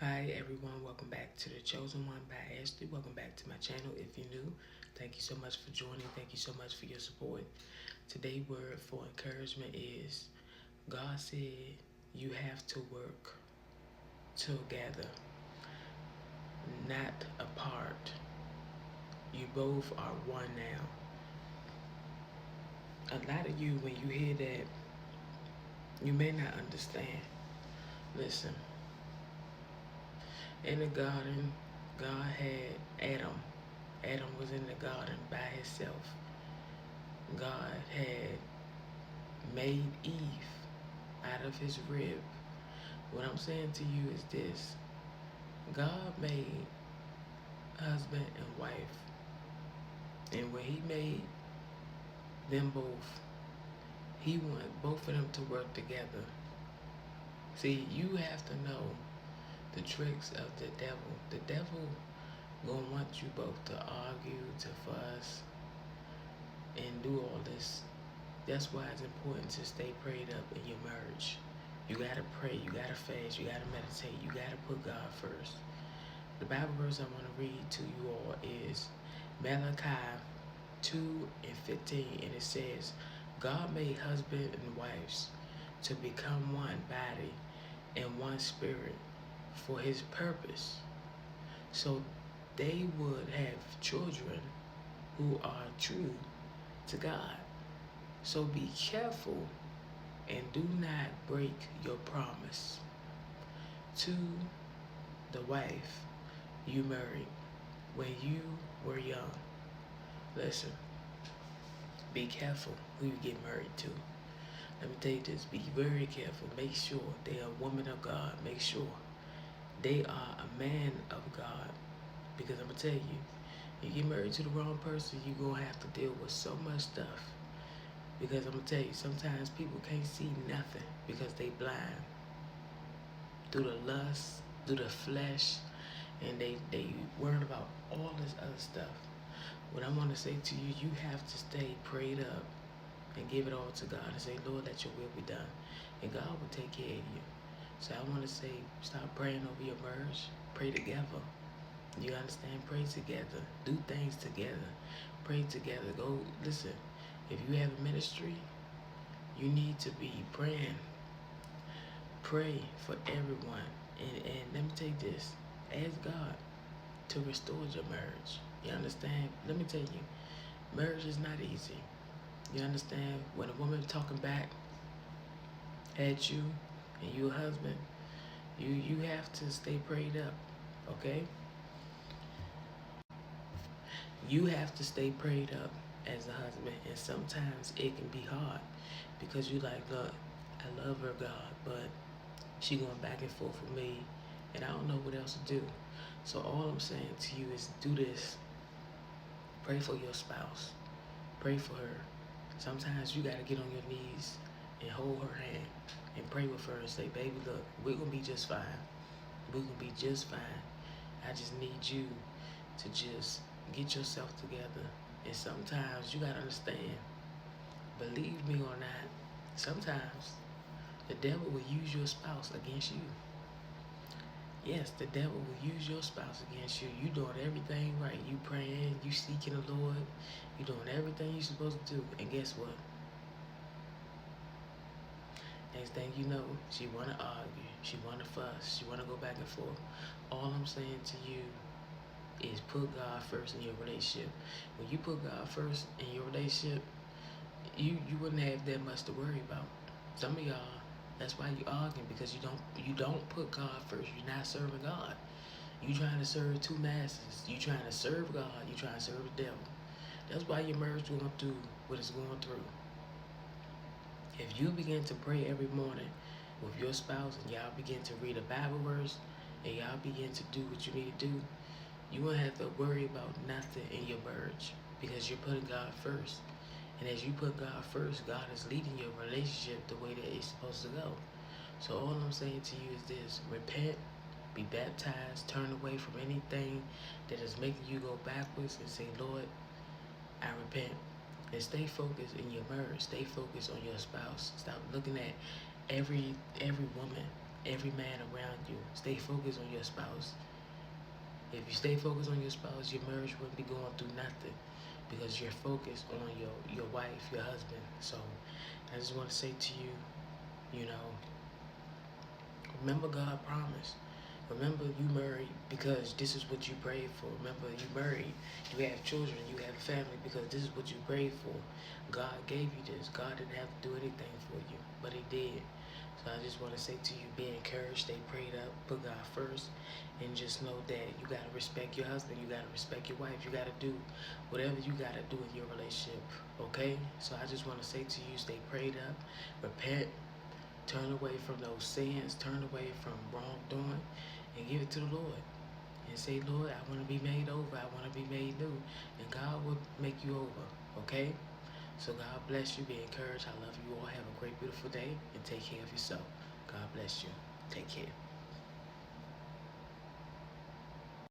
Hi everyone, welcome back to the Chosen One by Ashley. Welcome back to my channel. If you're new, thank you so much for joining. Thank you so much for your support. Today's word for encouragement is God said you have to work together, not apart. You both are one now. A lot of you, when you hear that, you may not understand. Listen, in the garden, God had Adam. Adam was in the garden by himself. God had made Eve out of his rib. What I'm saying to you is this: God made husband and wife, and when he made them both, he wanted both of them to work together. See, you have to know the tricks of the devil. The devil gonna want you both to argue, to fuss, and do all this. That's why it's important to stay prayed up in your marriage. You gotta pray, you gotta fast, you gotta meditate, you gotta put God first. The Bible verse I want to read to you all is Malachi 2:15, and it says, God made husband and wives to become one body and one spirit for his purpose, so they would have children who are true to God. So be careful and do not break your promise to the wife you married when you were young. Listen, be careful who you get married to. Let me tell you this, be very careful. Make sure they are a woman of God. Make sure they are a man of God. Because I'm going to tell you, you get married to the wrong person, you're going to have to deal with so much stuff. Because I'm going to tell you, sometimes people can't see nothing because they blind through the lust, through the flesh, and they worried about all this other stuff. What I want to say to you, you have to stay prayed up and give it all to God and say, Lord, let your will be done. And God will take care of you. So I want to say, stop praying over your marriage. Pray together. You understand? Pray together. Do things together. Pray together. Go, listen, if you have a ministry, you need to be praying. Pray for everyone. And let me tell you this. Ask God to restore your marriage. You understand? Let me tell you, marriage is not easy. You understand? When a woman talking back at you and your husband, you have to stay prayed up, okay? You have to stay prayed up as a husband, and sometimes it can be hard because you like, look, I love her, God, but she going back and forth with me, and I don't know what else to do. So all I'm saying to you is do this. Pray for your spouse. Pray for her. Sometimes you got to get on your knees and hold her hand and pray with her and say, baby, look, we're going to be just fine. We're going to be just fine. I just need you to just get yourself together. And sometimes you got to understand, believe me or not, sometimes the devil will use your spouse against you. Yes, the devil will use your spouse against you. You doing everything right. You praying, you seeking the Lord. You doing everything you're supposed to do. And guess what? Next thing you know, she want to argue. She want to fuss. She want to go back and forth. All I'm saying to you is put God first in your relationship. When you put God first in your relationship, you wouldn't have that much to worry about. Some of y'all, that's why you arguing, because you don't put God first. You're not serving God. You trying to serve two masters. You trying to serve God. You trying to serve the devil. That's why your marriage going through what it's going through. If you begin to pray every morning with your spouse and y'all begin to read a Bible verse and y'all begin to do what you need to do, you won't have to worry about nothing in your marriage because you're putting God first. And as you put God first, God is leading your relationship the way that it's supposed to go. So all I'm saying to you is this: repent, be baptized, turn away from anything that is making you go backwards and say, Lord, I repent. And stay focused in your marriage. Stay focused on your spouse. Stop looking at every woman every man around you. Stay focused on your spouse. If you stay focused on your spouse, your marriage wouldn't be going through nothing because you're focused on your wife, your husband. So I just want to say to you, you know, remember God promised. Remember you married because this is what you prayed for. Remember you married, you have children, you have family because this is what you prayed for. God gave you this. God didn't have to do anything for you, but He did. So I just want to say to you, be encouraged, stay prayed up, put God first, and just know that you gotta respect your husband, you gotta respect your wife, you gotta do whatever you gotta do in your relationship. Okay? So I just want to say to you, stay prayed up, repent, turn away from those sins, turn away from wrongdoing, and give it to the Lord. And say, Lord, I want to be made over. I want to be made new. And God will make you over. Okay? So God bless you. Be encouraged. I love you all. Have a great, beautiful day. And take care of yourself. God bless you. Take care.